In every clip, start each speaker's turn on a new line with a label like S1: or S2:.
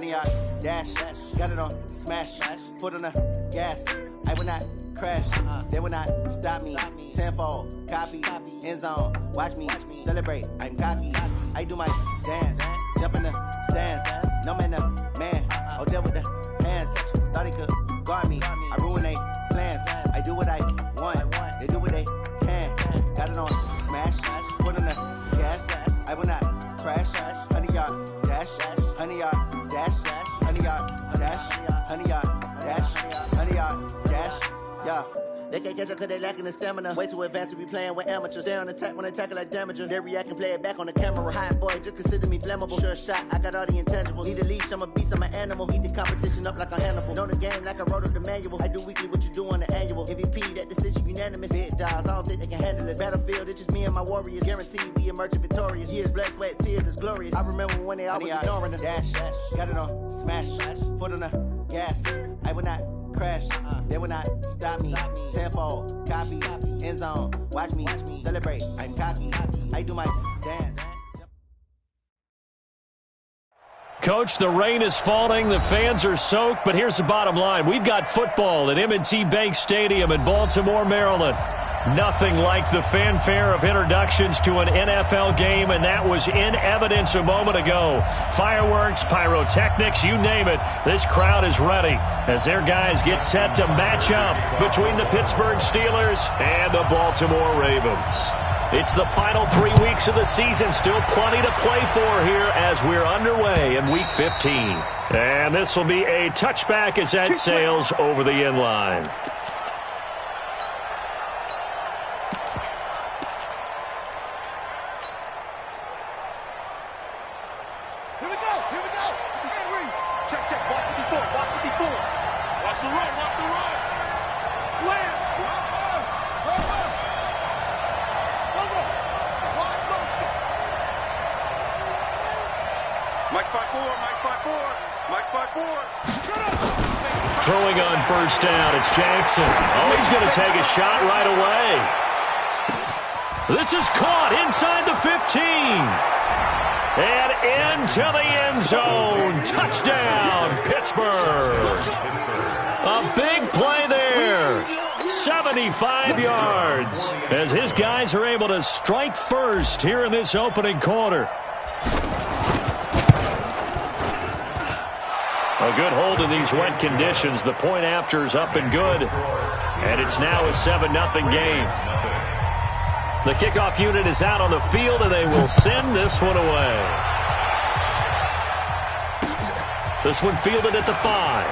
S1: 100-yard dash. Got it on smash. Foot on the gas. I will not crash. They will not stop me. Tenfold, copy, end zone. Watch me celebrate. I'm cocky. I do my dance. Jump in the stands. No man, the man. Oh, there with the hands. Thought he could guard me. I ruin they plans. I do what I want. They do what they can. Got it on smash. Foot on the gas. I will not crash. 100-yard dash. 100-yard dash. 100-yard dash. 100-yard dash. 100-yard dash. Yeah. They can't catch up cause they lacking the stamina. Way too advanced to be playing with amateurs. They on attack when they tackle like damager. They react and play it back on the camera. Hot boy, just consider me flammable. Sure shot, I got all the intangibles. Need a leash, I'm a beast, I'm an animal. Eat the competition up like a Hannibal. Know the game like I wrote up the manual. I do weekly what you do on the annual. MVP, that decision unanimous. Big dogs, I don't think they can handle this. Battlefield, it's just me and my warriors. Guaranteed we emerge victorious. Years, blood, sweat, tears, it's glorious. I remember when they always ignoring us. Dash, got it on smash. Foot on the gas. I will not crash. They will not stop me. Tenfold, copy, end zone. Watch me celebrate. I'm cocky. I do my dance.
S2: Coach, the rain is falling. The fans are soaked. But here's the bottom line. We've got football at M&T Bank Stadium in Baltimore, Maryland. Nothing like the fanfare of introductions to an NFL game, and that was in evidence a moment ago. Fireworks, pyrotechnics, you name it. This crowd is ready as their guys get set to match up between the Pittsburgh Steelers and the Baltimore Ravens. It's the final 3 weeks of the season. Still plenty to play for here as we're underway in Week 15. And this will be a touchback as that sails over the end line. Throwing on first down, it's Jackson. Oh, he's going to take a shot right away. This is caught inside the 15. And into the end zone. Touchdown, Pittsburgh. A big play there. 75 yards as his guys are able to strike first here in this opening quarter. A good hold in these wet conditions. The point after is up and good. And it's now a 7-0 game. The kickoff unit is out on the field, and they will send this one away. This one fielded at the 5.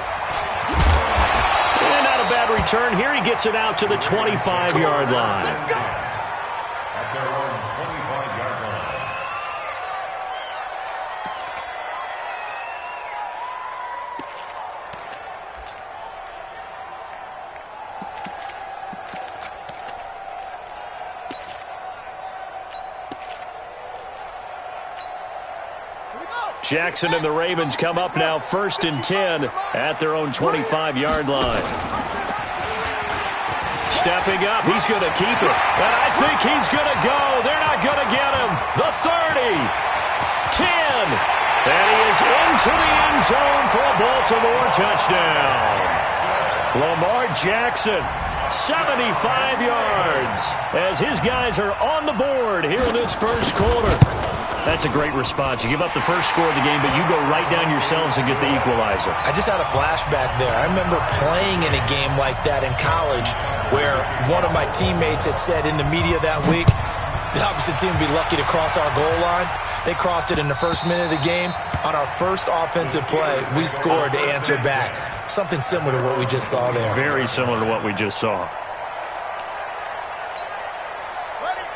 S2: And not a bad return here. He gets it out to the 25-yard line. Jackson and the Ravens come up now 1st and 10 at their own 25-yard line. Stepping up, he's going to keep it. And I think he's going to go. They're not going to get him. The 30, 10, and he is into the end zone for a Baltimore touchdown. Lamar Jackson, 75 yards, as his guys are on the board here in this first quarter. That's a great response. You give up the first score of the game, but you go right down yourselves and get the equalizer.
S3: I just had a flashback there. I remember playing in a game like that in college where one of my teammates had said in the media that week, the opposite team would be lucky to cross our goal line. They crossed it in the first minute of the game. On our first offensive play, we scored to answer back. Something similar to what we just saw there.
S2: Very similar to what we just saw.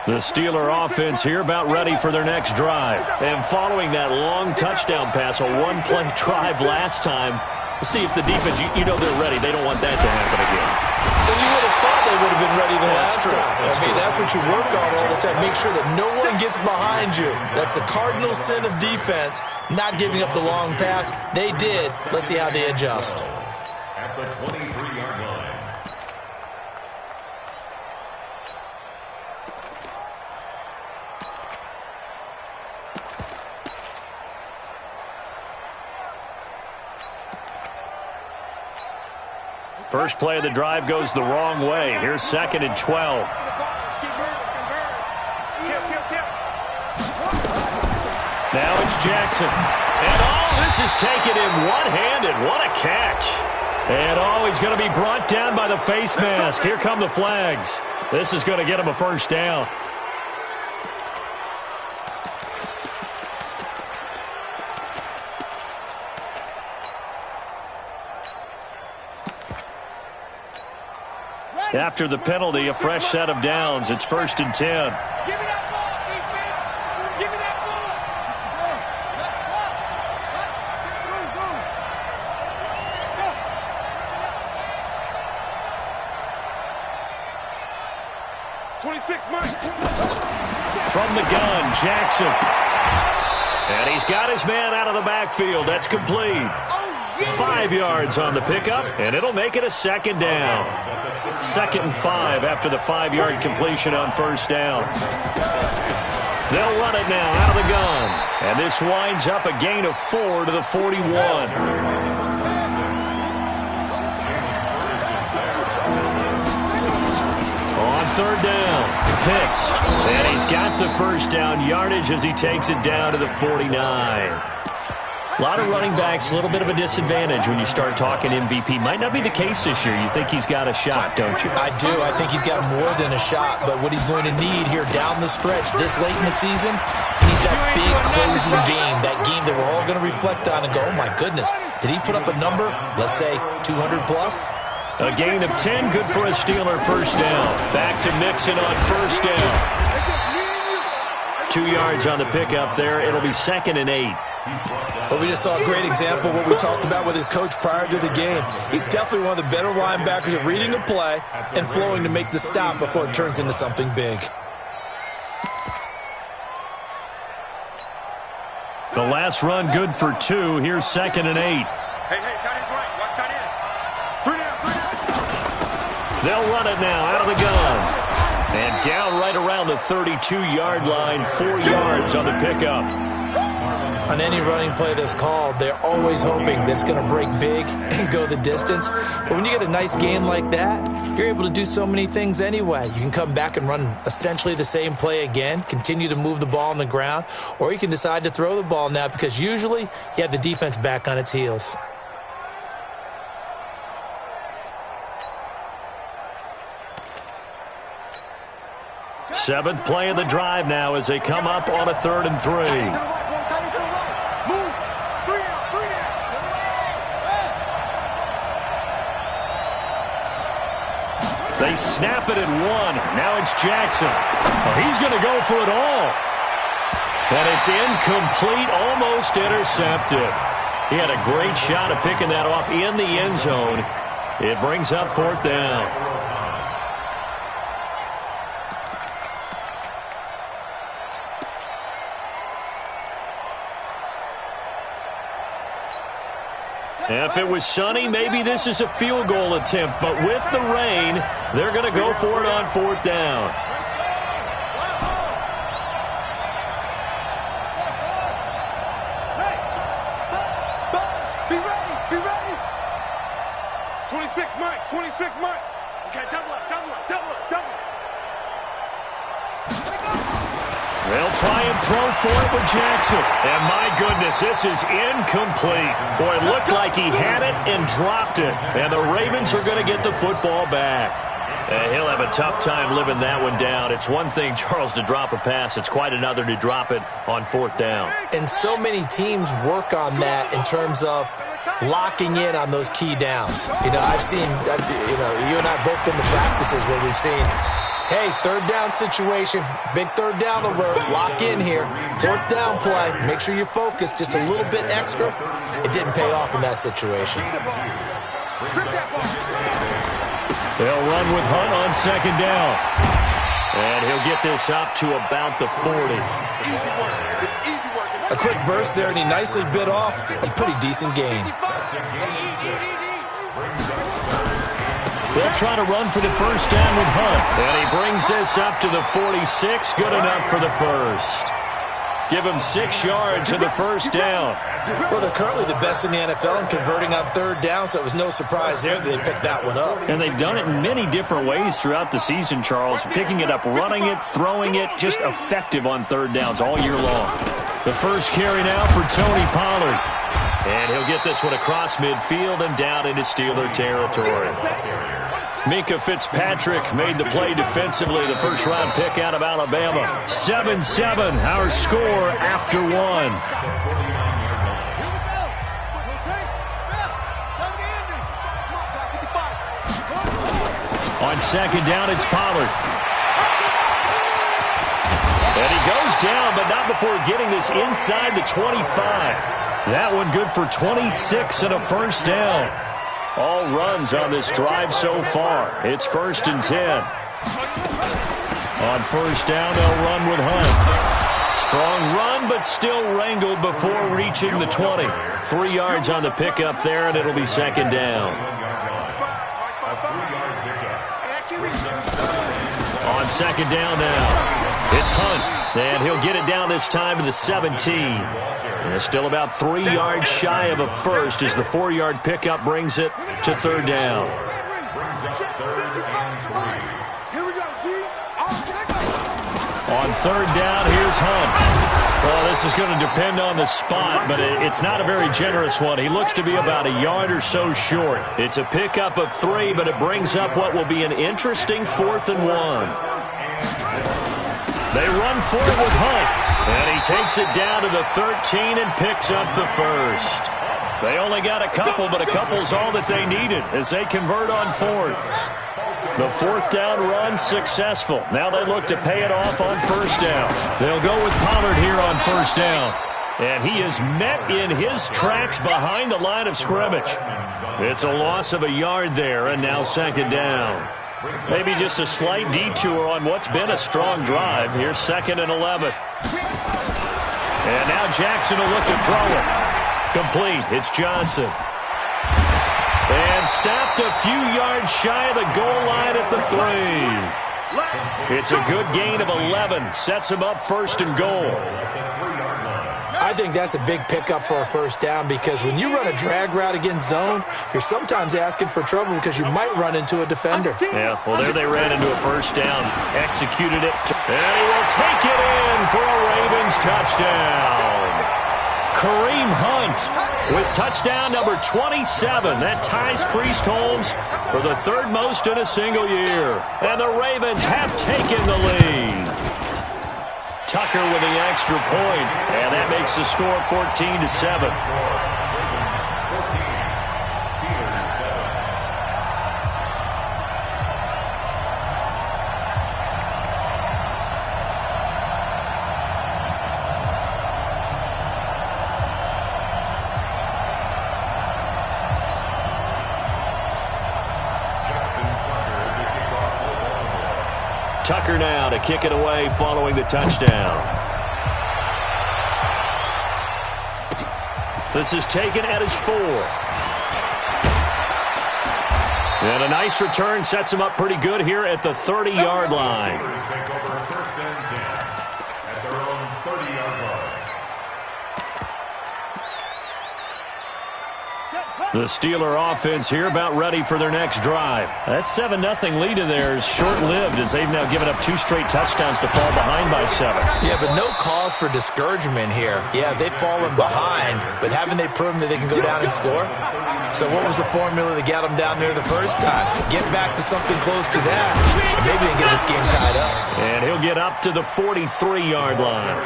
S2: The Steeler offense here about ready for their next drive. And following that long touchdown pass, a one-play drive last time, we'll see if the defense, you know they're ready. They don't want that to happen again.
S3: And you would have thought they would have been ready the last time. That's what you work on all the time. Make sure that no one gets behind you. That's the cardinal sin of defense, not giving up the long pass. They did. Let's see how they adjust.
S4: At the 23-yard line.
S2: First play of the drive goes the wrong way. Here's 2nd and 12. Now it's Jackson. And this is taken in one-handed. What a catch. And he's going to be brought down by the face mask. Here come the flags. This is going to get him a first down. After the penalty, a fresh set of downs. It's 1st and 10.
S5: Give me that ball, defense! Give me that ball! 26, Mike!
S2: From the gun, Jackson. And he's got his man out of the backfield. That's complete. 5 yards on the pickup, and it'll make it a 2nd down. 2nd and 5 after the 5-yard completion on 1st down. They'll run it now out of the gun. And this winds up a gain of 4 to the 41. On 3rd down, Pitts. And he's got the first down yardage as he takes it down to the 49. A lot of running backs, a little bit of a disadvantage when you start talking MVP. Might not be the case this year. You think he's got a shot, don't you?
S3: I do. I think he's got more than a shot. But what he's going to need here down the stretch this late in the season, he needs that big closing game, that game that we're all going to reflect on and go, oh, my goodness, did he put up a number, let's say 200 plus?
S2: A gain of 10, good for a Steeler first down. Back to Mixon on 1st down. 2 yards on the pickup there. It'll be 2nd and 8.
S3: Well, we just saw a great example of what we talked about with his coach prior to the game. He's definitely one of the better linebackers at reading a play and flowing to make the stop before it turns into something big.
S2: The last run good for 2. Here's 2nd and 8.
S5: Hey, tight end's right. Watch tight end. 3 down.
S2: They'll run it now out of the gun. And down right around the 32-yard line, 4 yards on the pickup.
S3: On any running play that's called, they're always hoping that it's going to break big and go the distance. But when you get a nice gain like that, you're able to do so many things anyway. You can come back and run essentially the same play again, continue to move the ball on the ground, or you can decide to throw the ball now because usually you have the defense back on its heels.
S2: Seventh play of the drive now as they come up on a 3rd and 3. They snap it at 1. Now it's Jackson. Well, he's going to go for it all. And it's incomplete, almost intercepted. He had a great shot at picking that off in the end zone. It brings up 4th down. If it was sunny, maybe this is a field goal attempt. But with the rain, they're going to go for it on 4th down.
S5: Be ready. 26, Mike. 26, Mike. Okay, double up.
S2: They'll try and throw for it with Jackson. And my goodness, this is incomplete. Boy, it looked like he had it and dropped it. And the Ravens are going to get the football back. He'll have a tough time living that one down. It's one thing, Charles, to drop a pass. It's quite another to drop it on 4th down.
S3: And so many teams work on that in terms of locking in on those key downs. I've seen, you and I both been to practices where we've seen, hey, 3rd down situation, big 3rd down alert, lock in here, 4th down play, make sure you're focused just a little bit extra. It didn't pay off in that situation.
S2: They'll run with Hunt on 2nd down. And he'll get this up to about the 40.
S3: A quick burst there, and he nicely bit off a pretty decent gain.
S2: They'll try to run for the first down with Hunt. And he brings this up to the 46. Good enough for the first. Give him 6 yards and the first down.
S3: Well, they're currently the best in the NFL in converting on third down, so it was no surprise there that they picked that one up.
S2: And they've done it in many different ways throughout the season, Charles. Picking it up, running it, throwing it, just effective on third downs all year long. The first carry now for Tony Pollard. And he'll get this one across midfield and down into Steeler territory. Mika Fitzpatrick made the play defensively, the first-round pick out of Alabama. 7-7, our score after 1. On second down, it's Pollard. And he goes down, but not before getting this inside the 25. That one good for 26 and a first down. All runs on this drive so far. It's 1st and 10. On first down, they'll run with Hunt. Strong run, but still wrangled before reaching the 20. 3 yards on the pickup there, and it'll be second down. On second down now, it's Hunt. And he'll get it down this time to the 17. And still about 3 yards shy of a first as the 4-yard pickup brings it to third down. On third down, here's Hunt. Well, this is going to depend on the spot, but it's not a very generous one. He looks to be about a yard or so short. It's a pickup of 3, but it brings up what will be an interesting 4th and 1. They run for it with Hunt, and he takes it down to the 13 and picks up the first. They only got a couple, but a couple's all that they needed as they convert on 4th. The 4th down run successful. Now they look to pay it off on first down. They'll go with Pollard here on first down. And he is met in his tracks behind the line of scrimmage. It's a loss of a yard there, and now second down. Maybe just a slight detour on what's been a strong drive. Here's 2nd and 11. And now Jackson will look to throw it. Complete. It's Johnson. And stopped a few yards shy of the goal line at the 3. It's a good gain of 11. Sets him up 1st and goal.
S3: I think that's a big pickup for a first down because when you run a drag route against zone, you're sometimes asking for trouble because you might run into a defender.
S2: Yeah, well, there they ran into a first down. Executed it. And he will take it in for a Ravens touchdown. Kareem Hunt with touchdown number 27. That ties Priest Holmes for the 3rd most in a single year. And the Ravens have taken the lead. Tucker with the extra point, and that makes the score 14-7. Tucker now to kick it away following the touchdown. This is taken at his 4. And a nice return sets him up pretty good here at the 30-yard line.
S4: Take over 1st and 10 at their own 30-yard line.
S2: The Steeler offense here about ready for their next drive. That 7-0 lead of theirs short-lived as they've now given up 2 straight touchdowns to fall behind by 7.
S3: Yeah, but no cause for discouragement here. Yeah, they've fallen behind, but haven't they proven that they can go down and score? So what was the formula that got them down there the first time? Get back to something close to that, and maybe they can get this game tied up.
S2: And he'll get up to the 43-yard line.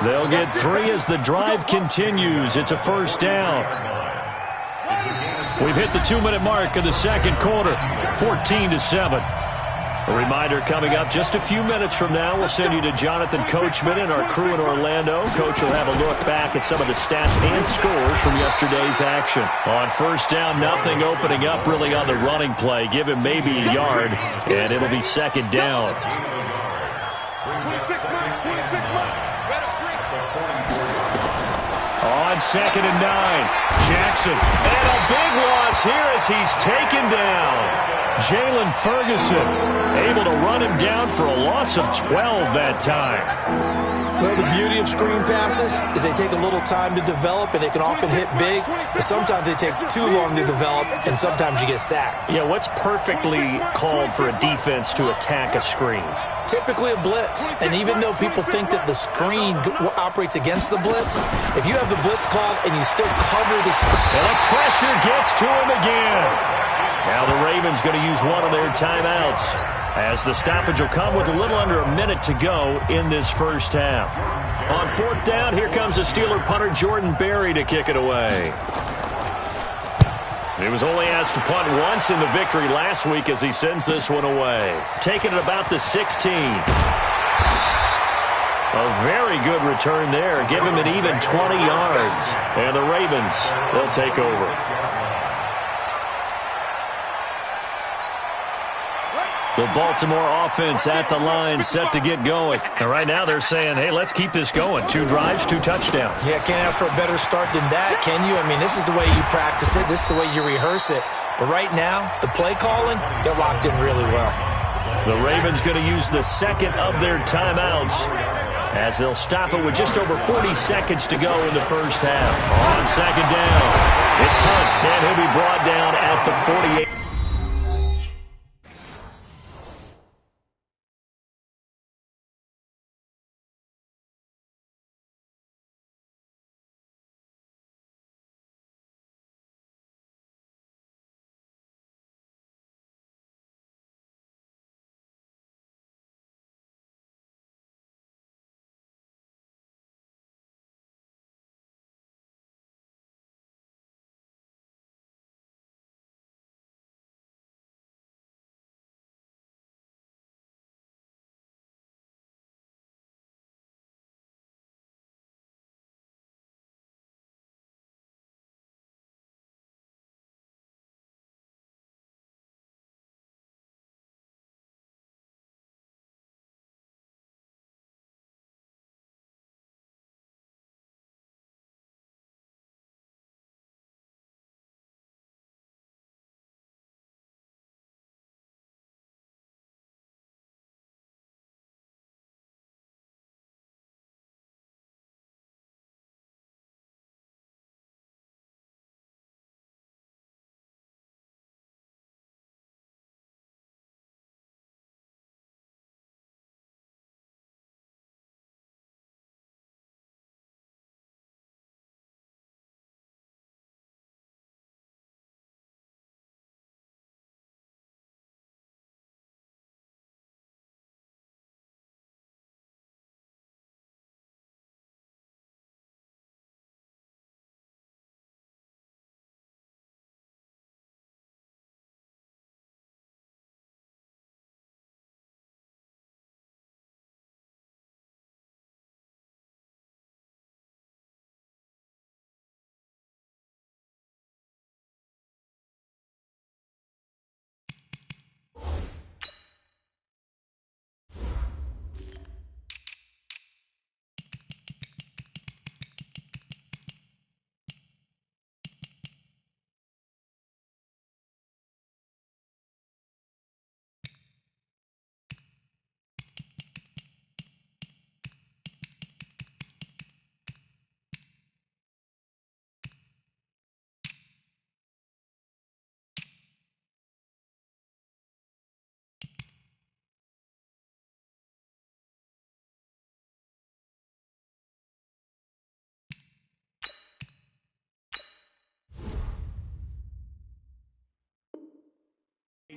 S2: They'll get 3 as the drive continues. It's a first down. We've hit the 2-minute mark of the second quarter, 14-7. A reminder coming up just a few minutes from now. We'll send you to Jonathan Coachman and our crew in Orlando. Coach will have a look back at some of the stats and scores from yesterday's action. On first down, nothing opening up really on the running play. Give him maybe a yard, and it'll be second down.
S5: 26 months.
S2: On 2nd and 9, Jackson. And a big loss here as he's taken down. Jalen Ferguson able to run him down for a loss of 12 that time.
S3: Well, the beauty of screen passes is they take a little time to develop, and they can often hit big, but sometimes they take too long to develop, and sometimes you get sacked.
S2: Yeah, what's perfectly called for a defense to attack a screen?
S3: Typically a blitz, and even though people think that the screen operates against the blitz, if you have the blitz called and you still cover the...
S2: And the pressure gets to him again. Now the Ravens going to use one of their timeouts, as the stoppage will come with a little under a minute to go in this first half. On 4th down, here comes the Steeler punter Jordan Berry to kick it away. He was only asked to punt once in the victory last week as he sends this one away. Taking it about the 16. A very good return there. Give him an even 20 yards. And the Ravens, they'll take over. The Baltimore offense at the line, set to get going. And right now they're saying, hey, let's keep this going. 2 drives, 2 touchdowns.
S3: Yeah, can't ask for a better start than that, can you? I mean, this is the way you practice it. This is the way you rehearse it. But right now, the play calling, they're locked in really well.
S2: The Ravens going to use the second of their timeouts, as they'll stop it with just over 40 seconds to go in the first half. On 2nd down, it's Hunt, and he'll be brought down at the 48.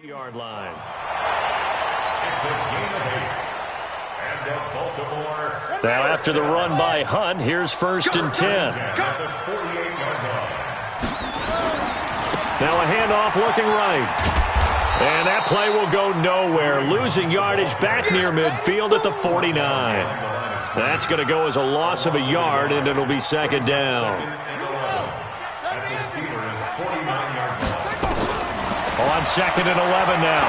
S2: Yard line.
S4: It's a game of 8. And Baltimore.
S2: Now after the run by Hunt, here's 1st and 10.
S4: At the 48-yard line.
S2: Now a handoff looking right. And that play will go nowhere. Losing yardage back near midfield at the 49. That's going to go as a loss of a yard, and it'll be 2nd down.
S4: At the Steelers' 49-yard line.
S2: On 2nd and 11 now.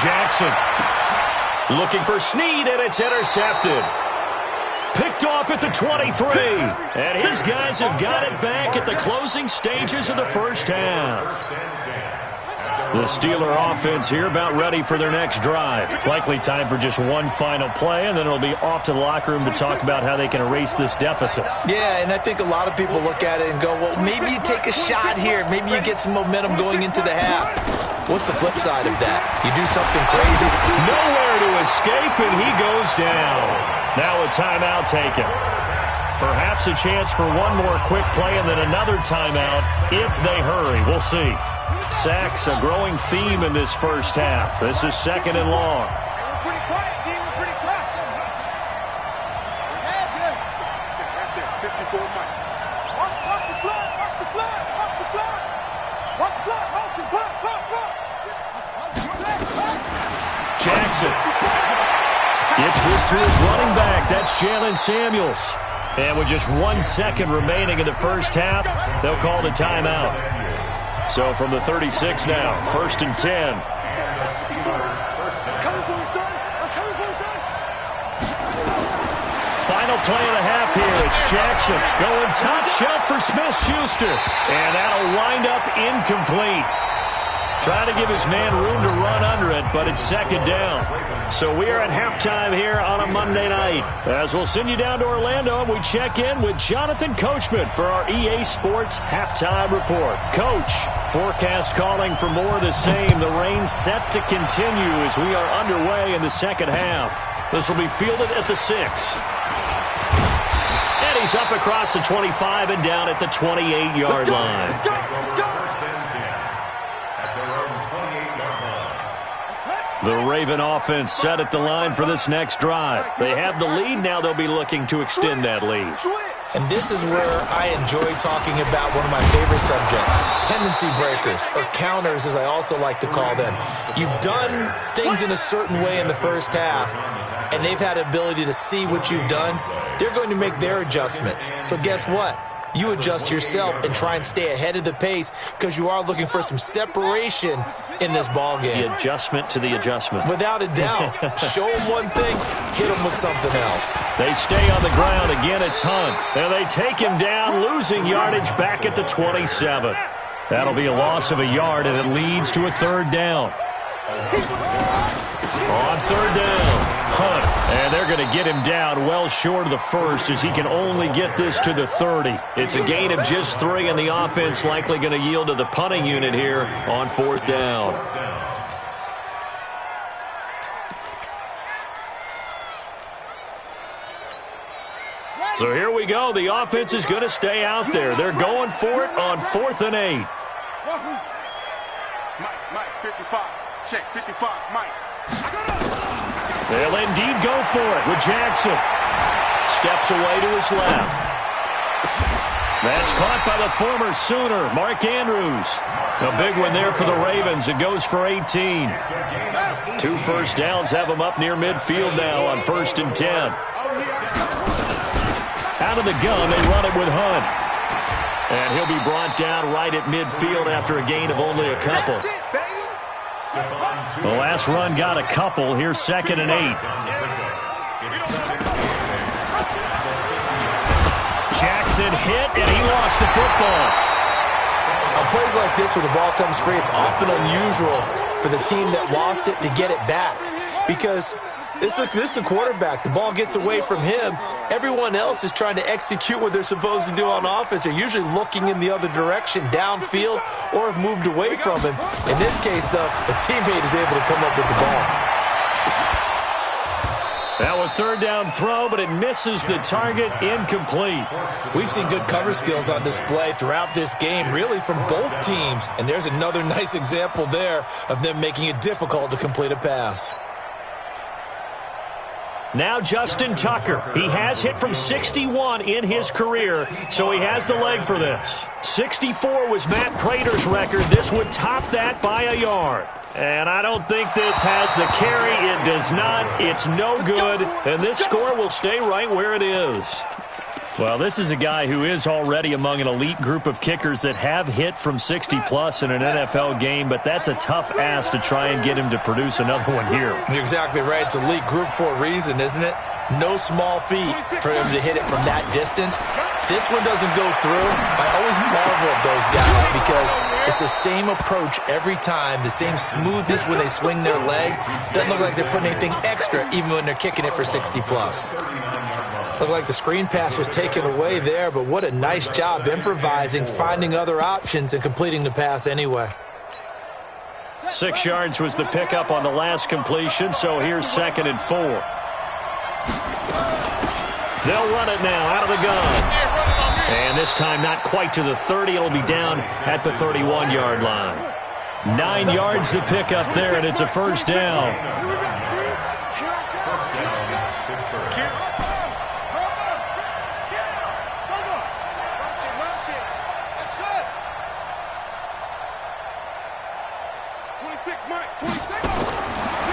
S2: Jackson looking for Snead, and it's intercepted. Picked off at the 23. And his guys have got it back at the closing stages of the first half. The Steeler offense here about ready for their next drive. Likely time for just one final play, and then it'll be off to the locker room to talk about how they can erase this deficit.
S3: Yeah, and I think a lot of people look at it and go, well, maybe you take a shot here. Maybe you get some momentum going into the half. What's the flip side of that? You do something crazy.
S2: Nowhere to escape, and he goes down. Now a timeout taken. Perhaps a chance for one more quick play and then another timeout if they hurry. We'll see. Sacks, a growing theme in this first half. This is second and long.
S5: We're pretty quiet, team. We're pretty quiet. Right there, 54 Mike. Watch the blood. Watch the blood. Watch the blood. Watch the blood. Watch the blood.
S2: Jackson gets this to his running back. That's Jalen Samuels. And with just 1 second remaining in the first half, they'll call the timeout. So from the 36 now, 1st and 10.
S5: I'm coming for you, son. I'm coming for you, son.
S2: Final play of the half here. It's Jackson going top shelf for Smith-Schuster. And that'll wind up incomplete. Trying to give his man room to run under it, but it's second down. So we are at halftime here on a Monday night. As we'll send you down to Orlando, and we check in with Jonathan Coachman for our EA Sports Halftime Report. Coach, forecast calling for more of the same. The rain set to continue as we are underway in the second half. This will be fielded at the 6. And he's up across the 25 and down at the 28-yard line. The Raven offense set at the line for this next drive. They have the lead. Now they'll be looking to extend that lead.
S3: And this is where I enjoy talking about one of my favorite subjects, tendency breakers, or counters as I also like to call them. You've done things in a certain way in the first half, and they've had the ability to see what you've done. They're going to make their adjustments. So guess what? You adjust yourself and try and stay ahead of the pace because you are looking for some separation in this ball game.
S2: The adjustment to the adjustment.
S3: Without a doubt. Show them one thing, hit them with something else.
S2: They stay on the ground. Again, it's Hunt. And they take him down, losing yardage back at the 27. That'll be a loss of a yard, and it leads to a third down. On third down, Hunt. And they're going to get him down well short of the first as he can only get this to the 30. It's a gain of just 3, and the offense likely going to yield to the punting unit here on fourth down. So here we go. The offense is going to stay out there. They're going for it on 4th and 8.
S5: Mike, 55. Check, 55, Mike.
S2: They'll indeed go for it with Jackson. Steps away to his left. That's caught by the former Sooner, Mark Andrews. A big one there for the Ravens. It goes for 18. 2 first downs have them up near midfield now on 1st and 10. Out of the gun, they run it with Hunt. And he'll be brought down right at midfield after a gain of only a couple. The last run got a couple. Here's 2nd and 8. Jackson hit, and he lost the football.
S3: On plays like this where the ball comes free, it's often unusual for the team that lost it to get it back. Because this is the quarterback. The ball gets away from him. Everyone else is trying to execute what they're supposed to do on offense. They're usually looking in the other direction, downfield, or have moved away from him. In this case, though, a teammate is able to come up with the ball.
S2: Now a third down throw, but it misses the target, incomplete.
S3: We've seen good cover skills on display throughout this game, really from both teams. And there's another nice example there of them making it difficult to complete a pass.
S2: Now Justin Tucker. He has hit from 61 in his career, so he has the leg for this. 64 was Matt Prater's record. This would top that by a yard. And I don't think this has the carry. It does not. It's no good. And this score will stay right where it is. Well, this is a guy who is already among an elite group of kickers that have hit from 60-plus in an NFL game, but that's a tough ask to try and get him to produce another one here.
S3: You're exactly right. It's elite group for a reason, isn't it? No small feat for him to hit it from that distance. This one doesn't go through. I always marvel at those guys because it's the same approach every time, the same smoothness when they swing their leg. Doesn't look like they're putting anything extra even when they're kicking it for 60-plus. Looked like the screen pass was taken away there, but what a nice job improvising, finding other options, and completing the pass anyway.
S2: 6 yards was the pickup on the last completion, so here's 2nd and 4. They'll run it now out of the gun. And this time not quite to the 30. It'll be down at the 31-yard line. 9 yards to pick up there, and it's a first down.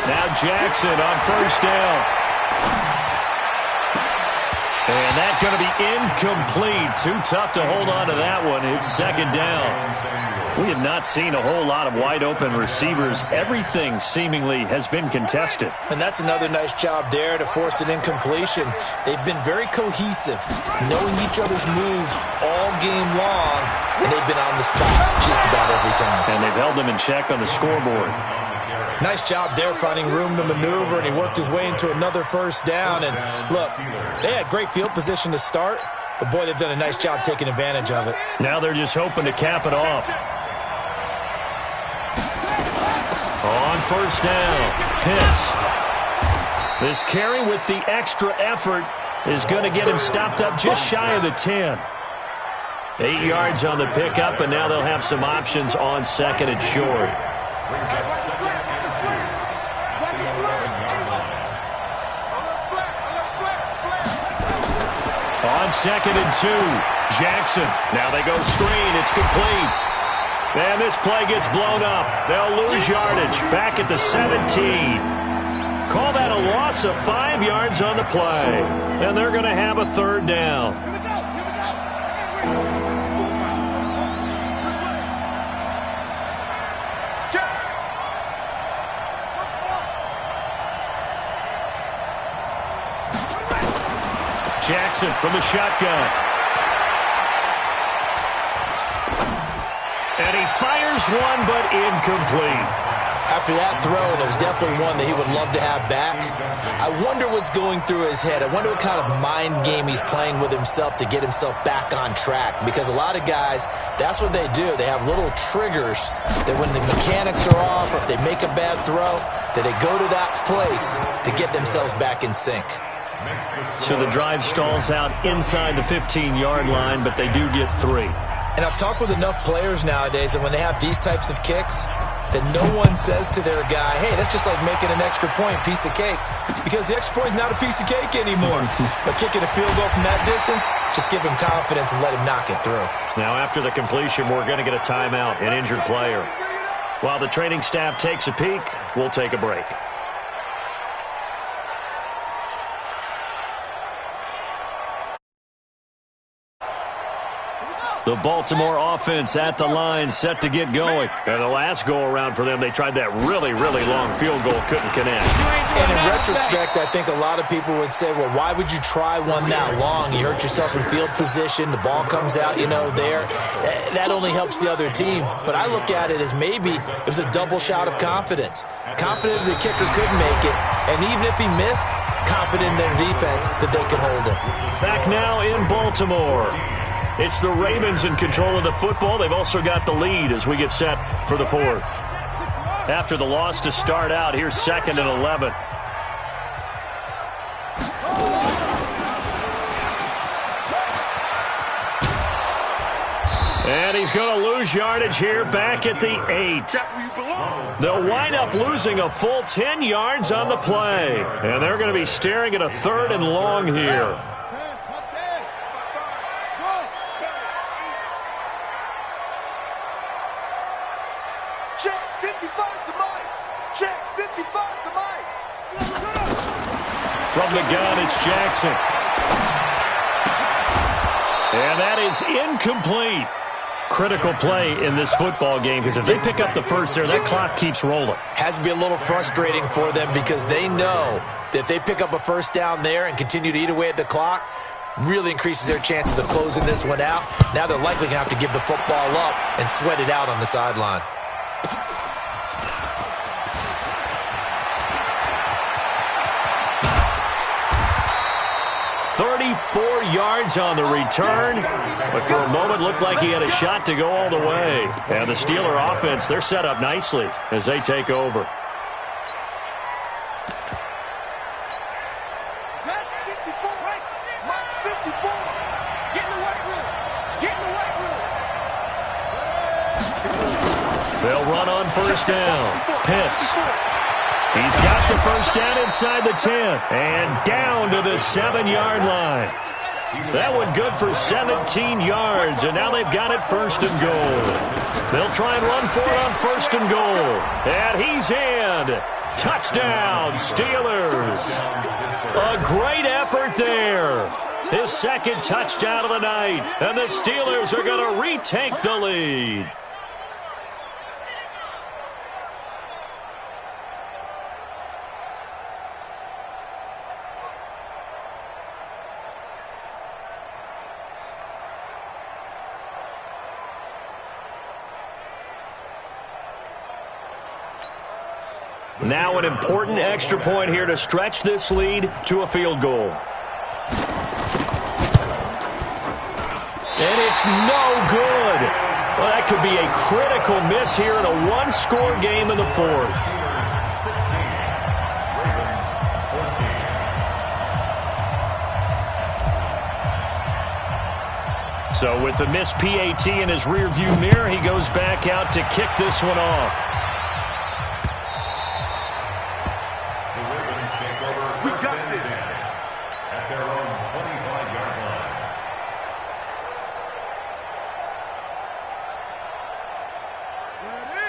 S2: Now Jackson on first down. And that's going to be incomplete. Too tough to hold on to that one. It's 2nd down. We have not seen a whole lot of wide-open receivers. Everything seemingly has been contested.
S3: And that's another nice job there to force an incompletion. They've been very cohesive, knowing each other's moves all game long, and they've been on the spot just about every time.
S2: And they've held them in check on the scoreboard.
S3: Nice job there finding room to maneuver, and he worked his way into another first down. And look, they had great field position to start, but boy, they've done a nice job taking advantage of it.
S2: Now they're just hoping to cap it off. On first down, Pitts. This carry with the extra effort is going to get him stopped up just shy of the 10. 8 yards on the pickup, and now they'll have some options on 2nd and short. On 2nd and 2, Jackson. Now they go screen. It's complete. And this play gets blown up. They'll lose yardage back at the 17. Call that a loss of 5 yards on the play. And they're going to have a 3rd down. Jackson from the shotgun. And he fires one, but incomplete.
S3: After that throw, and it was definitely one that he would love to have back. I wonder what's going through his head. I wonder what kind of mind game he's playing with himself to get himself back on track. Because a lot of guys, that's what they do. They have little triggers that when the mechanics are off or if they make a bad throw, that they go to that place to get themselves back in sync.
S2: So the drive stalls out inside the 15-yard line, but they do get 3.
S3: And I've talked with enough players nowadays that when they have these types of kicks, that no one says to their guy, hey, that's just like making an extra point, piece of cake. Because the extra point is not a piece of cake anymore. But kicking a field goal from that distance, just give him confidence and let him knock it through.
S2: Now after the completion, we're going to get a timeout, an injured player. While the training staff takes a peek, we'll take a break. The Baltimore offense at the line, set to get going. And the last go-around for them, they tried that really, really long field goal, couldn't connect.
S3: And in retrospect, I think a lot of people would say, well, why would you try one that long? You hurt yourself in field position. The ball comes out, there. That only helps the other team. But I look at it as maybe it was a double shot of confidence. Confident the kicker could make it. And even if he missed, confident in their defense that they could hold him.
S2: Back now in Baltimore. It's the Ravens in control of the football. They've also got the lead as we get set for the 4th. After the loss to start out, here's 2nd and 11. And he's going to lose yardage here back at the 8. They'll wind up losing a full 10 yards on the play. And they're going to be staring at a 3rd and long here. From the gun, it's Jackson. And that is incomplete. Critical play in this football game because if they pick up the first there, that clock keeps rolling.
S3: Has to be a little frustrating for them because they know If they pick up a first down there and continue to eat away at the clock, really increases their chances of closing this one out. Now they're likely going to have to give the football up and sweat it out on the sideline.
S2: 34 yards on the return, but for a moment looked like he had a shot to go all the way. And the Steeler offense, they're set up nicely as they take over. They'll run on first down. Pitts. He's got the first down inside the 10 and down to the 7-yard line. That one good for 17 yards, and now they've got it first and goal. They'll try and run for it on first and goal. And he's in. Touchdown, Steelers. A great effort there. His second touchdown of the night, and the Steelers are going to retake the lead. Now an important extra point here to stretch this lead to a field goal. And it's no good. Well, that could be a critical miss here in a one-score game in the fourth. So with the missed PAT in his rearview mirror, he goes back out to kick this one off.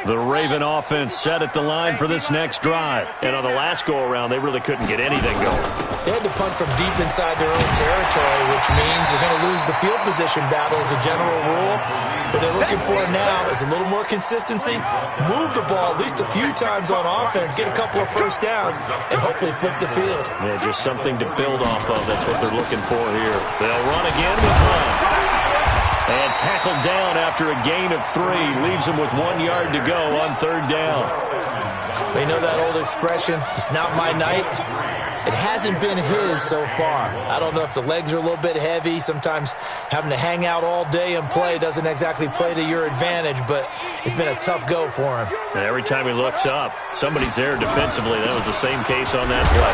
S2: The Raven offense set at the line for this next drive. And on the last go-around, they really couldn't get anything going.
S3: They had to punt from deep inside their own territory, which means you're going to lose the field position battle as a general rule. What they're looking for now is a little more consistency, move the ball at least a few times on offense, get a couple of first downs, and hopefully flip the field.
S2: Yeah, just something to build off of. That's what they're looking for here. They'll run again with Hunt. And tackled down after a gain of 3. Leaves him with 1 yard to go on third down.
S3: They know that old expression, it's not my night. It hasn't been his so far. I don't know if the legs are a little bit heavy. Sometimes having to hang out all day and play doesn't exactly play to your advantage, but it's been a tough go for him.
S2: And every time he looks up, somebody's there defensively. That was the same case on that play.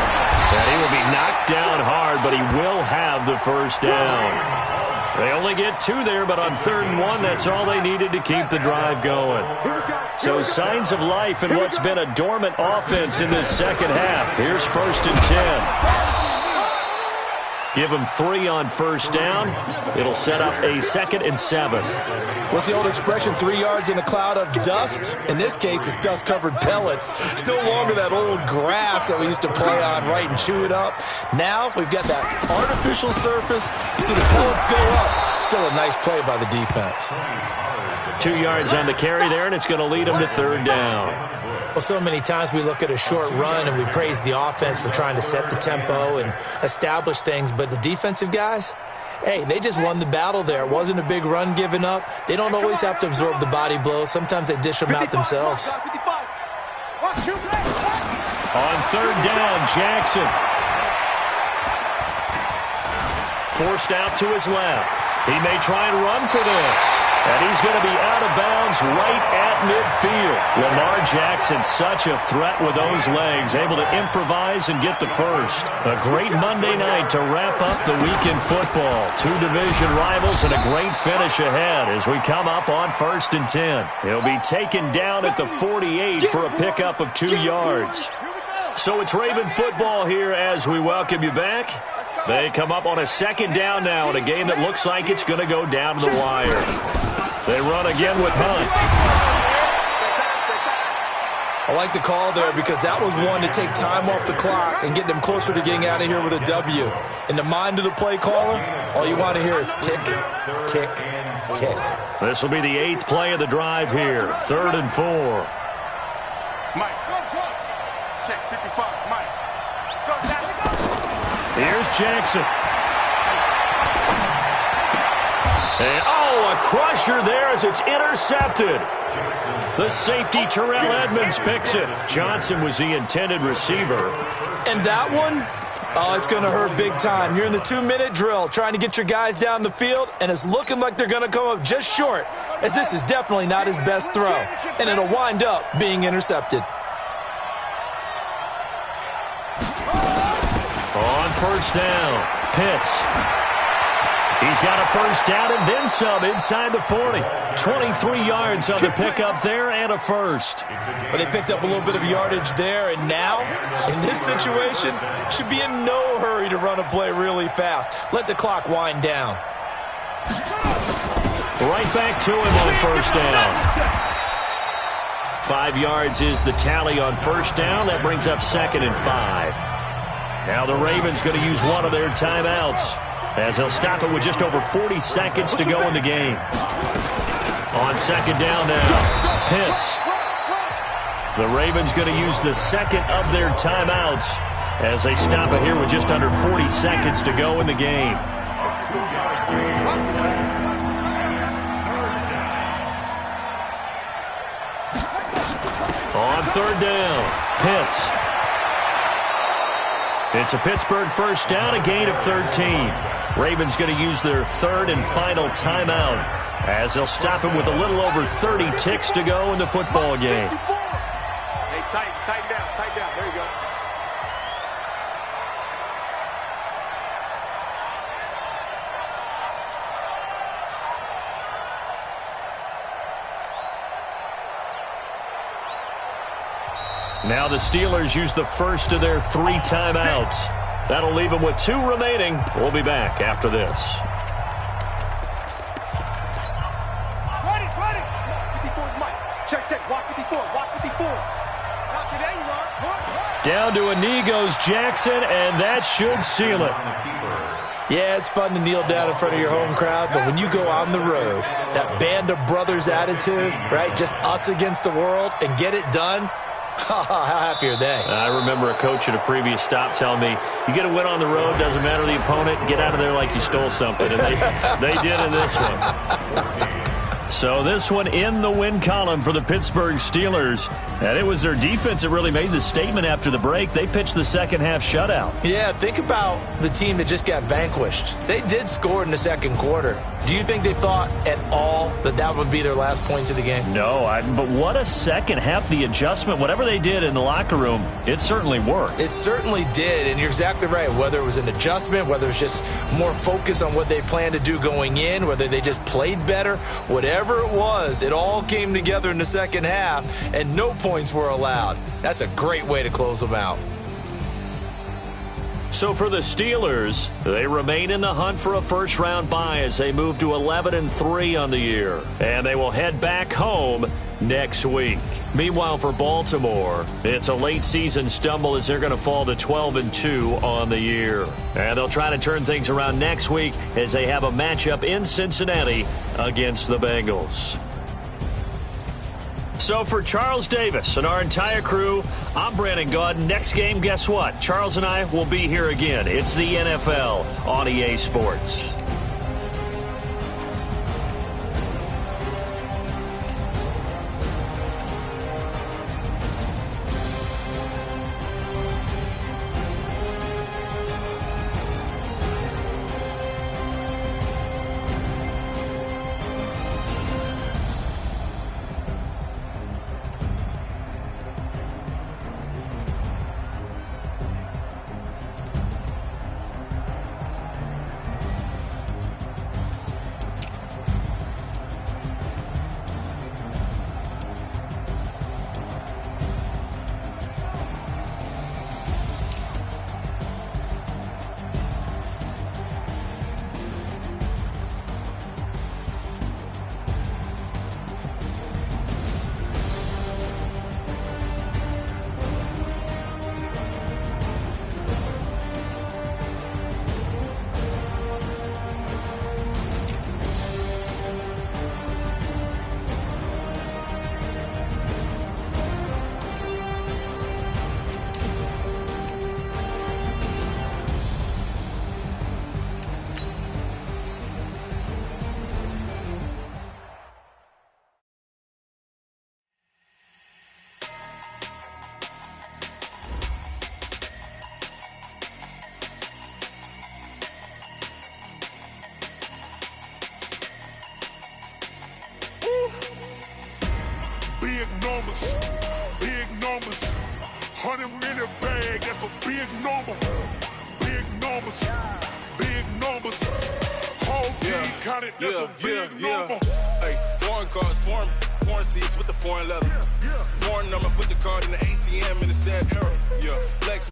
S2: And he will be knocked down hard, but he will have the first down. They only get 2 there, but on 3rd and 1, that's all they needed to keep the drive going. So signs of life in what's been a dormant offense in this second half. Here's 1st and 10. Give them 3 on first down. It'll set up a 2nd and 7.
S3: What's the old expression, 3 yards in a cloud of dust? In this case, it's dust-covered pellets. It's no longer that old grass that we used to play on, right, and chew it up. Now we've got that artificial surface. You see the pellets go up. Still a nice play by the defense.
S2: 2 yards on the carry there, and it's going to lead them to 3rd down.
S3: Well, so many times we look at a short run and we praise the offense for trying to set the tempo and establish things, but the defensive guys, hey, they just won the battle there. It wasn't a big run given up. They don't always have to absorb the body blows. Sometimes they dish them out themselves.
S2: On 3rd down, Jackson. Forced out to his left. He may try and run for this. And he's going to be out of bounds right at midfield. Lamar Jackson, such a threat with those legs, able to improvise and get the first. A great Monday night to wrap up the week in football. 2 division rivals and a great finish ahead as we come up on 1st and 10. He'll be taken down at the 48 for a pickup of 2 yards. So it's Raven football here as we welcome you back. They come up on a 2nd down now in a game that looks like it's going to go down to the wire. They run again with Hunt.
S3: I like the call there because that was one to take time off the clock and get them closer to getting out of here with a W. In the mind of the play caller, all you want to hear is tick, tick, tick.
S2: This will be the 8th play of the drive here. 3rd and 4.
S5: Mike, check 55, Mike.
S2: Jackson. And, a crusher there as it's intercepted. The safety, Terrell Edmonds, picks it. Johnson was the intended receiver.
S3: And that one, it's going to hurt big time. You're in the 2-minute drill trying to get your guys down the field, and it's looking like they're going to come up just short, as this is definitely not his best throw, and it'll wind up being intercepted.
S2: On first down, Pitts. He's got a first down and then some inside the 40. 23 yards on the pickup there and a first.
S3: But they picked up a little bit of yardage there, and now, in this situation, should be in no hurry to run a play really fast. Let the clock wind down.
S2: Right back to him on first down. 5 yards is the tally on first down. That brings up 2nd and 5. Now the Ravens going to use one of their timeouts, as they'll stop it with just over 40 seconds to go in the game. On second down now, Pitts. The Ravens going to use the second of their timeouts as they stop it here with just under 40 seconds to go in the game. On third down, Pitts. It's a Pittsburgh first down, a gain of 13. Ravens going to use their third and final timeout as they'll stop it with a little over 30 ticks to go in the football game.
S5: Hey, tighten down. There you go.
S2: Now the Steelers use the first of their 3 timeouts. That'll leave them with 2 remaining. We'll be back after this.
S5: Ready. 54 is Mike. Check. Watch 54. Not today, you are.
S2: Down to a knee goes Jackson, and that should seal it.
S3: Yeah, it's fun to kneel down in front of your home crowd, but when you go on the road, that band of brothers attitude, right, just us against the world, and get it done, how happy are they?
S2: I remember a coach at a previous stop telling me, you get a win on the road, doesn't matter the opponent, get out of there like you stole something. And they did in this one. So this one in the win column for the Pittsburgh Steelers. And it was their defense that really made the statement after the break. They pitched the second half shutout.
S3: Yeah, think about the team that just got vanquished. They did score in the second quarter. Do you think they thought at all that that would be their last points of the game?
S2: No, but what a second half. The adjustment, whatever they did in the locker room, it certainly worked.
S3: It certainly did, and you're exactly right. Whether it was an adjustment, whether it was just more focus on what they planned to do going in, whether they just played better, whatever it was, it all came together in the second half, and no points were allowed. That's a great way to close them out.
S2: So for the Steelers, they remain in the hunt for a first-round bye as they move to 11-3 on the year. And they will head back home next week. Meanwhile, for Baltimore, it's a late-season stumble as they're going to fall to 12-2 on the year. And they'll try to turn things around next week as they have a matchup in Cincinnati against the Bengals. So for Charles Davis and our entire crew, I'm Brandon Gaudin. Next game, guess what? Charles and I will be here again. It's the NFL on EA Sports.
S5: big numbers. Big numbers. 100-minute bag, that's a big number. Big numbers. Big numbers. Whole team counted, that's a big number.
S6: Hey, foreign cars, foreign seats with the foreign leather. Foreign number, put the card in the ATM in the sad era. Yeah, flex.